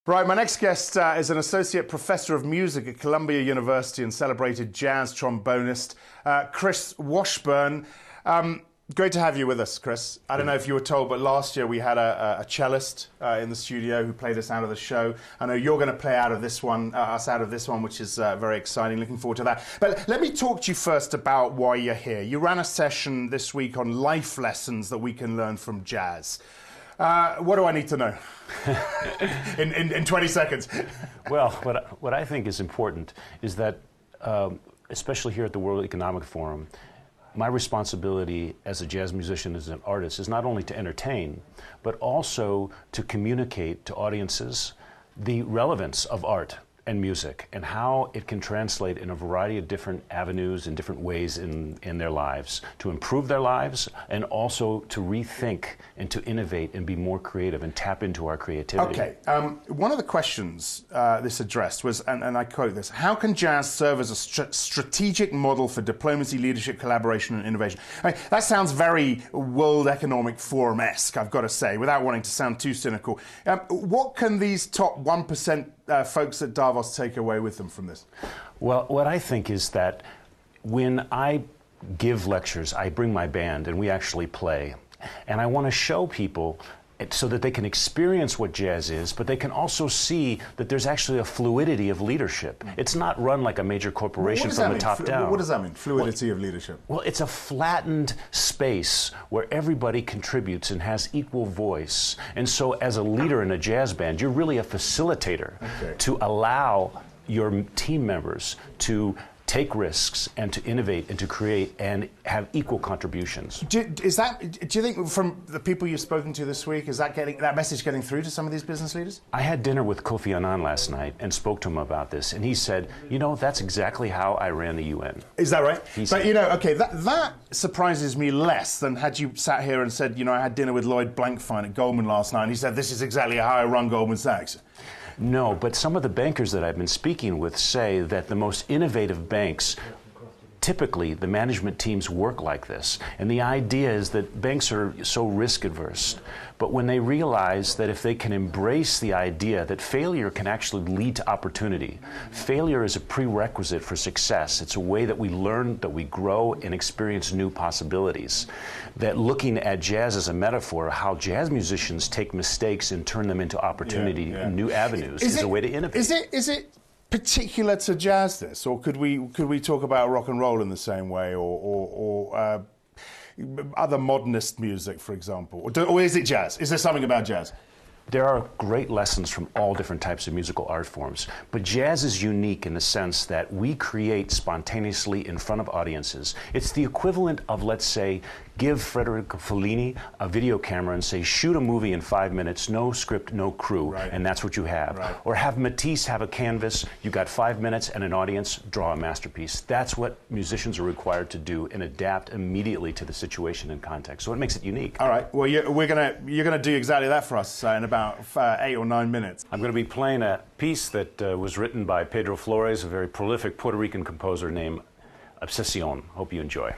Right, my next guest is an associate professor of music at Columbia University and celebrated jazz trombonist, Chris Washburne. Great to have you with us, Chris. I don't know if you were told, but last year we had a cellist in the studio who played us out of the show. I know you're going to play out of this one, us out of this one, which is very exciting. Looking forward to that. But let me talk to you first about why you're here. You ran a session this week on life lessons that we can learn from jazz. What do I need to know in 20 seconds? Well, what I think is important is that, especially here at the World Economic Forum, my responsibility as a jazz musician, as an artist, is not only to entertain, but also to communicate to audiences the relevance of art and music and how it can translate in a variety of different avenues and different ways in their lives, to improve their lives and also to rethink and to innovate and be more creative and tap into our creativity. Okay, one of the questions this addressed was, and I quote this, how can jazz serve as a strategic model for diplomacy, leadership, collaboration and innovation? I mean, that sounds very World Economic Forum-esque, I've got to say, without wanting to sound too cynical. What can these top 1% folks at Davos take away with them from this? Well, what I think is that when I give lectures, I bring my band and we actually play. And I want to show people so that they can experience what jazz is, but they can also see that there's actually a fluidity of leadership. It's not run like a major corporation from the top down. What does that mean, fluidity of leadership? Well, it's a flattened space where everybody contributes and has equal voice. And so as a leader in a jazz band, you're really a facilitator to allow your team members to take risks and to innovate and to create and have equal contributions. Do you think from the people you've spoken to this week, is that message getting through to some of these business leaders? I had dinner with Kofi Annan last night and spoke to him about this, and he said, you know, that's exactly how I ran the UN. Is that right? But you know, okay, that surprises me less than had you sat here and said, you know, I had dinner with Lloyd Blankfein at Goldman last night, and he said, this is exactly how I run Goldman Sachs. No, but some of the bankers that I've been speaking with say that the most innovative banks, typically the management teams work like this. And the idea is that banks are so risk adverse. But when they realize that if they can embrace the idea that failure can actually lead to opportunity, failure is a prerequisite for success. It's a way that we learn, that we grow and experience new possibilities. That looking at jazz as a metaphor, how jazz musicians take mistakes and turn them into opportunity and new avenues is a way to innovate. Is it particular to jazz, this, or could we talk about rock and roll in the same way, or other modernist music, for example, or is it jazz? Is there something about jazz? There are great lessons from all different types of musical art forms, but jazz is unique in the sense that we create spontaneously in front of audiences. It's the equivalent of, let's say, give Federico Fellini a video camera and say, shoot a movie in 5 minutes, no script, no crew, and that's what you have. Or have Matisse have a canvas, you got 5 minutes and an audience, draw a masterpiece. That's what musicians are required to do and adapt immediately to the situation and context. So it makes it unique. All right, well, you're gonna do exactly that for us in about 8 or 9 minutes. I'm going to be playing a piece that was written by Pedro Flores, a very prolific Puerto Rican composer named Obsession. Hope you enjoy.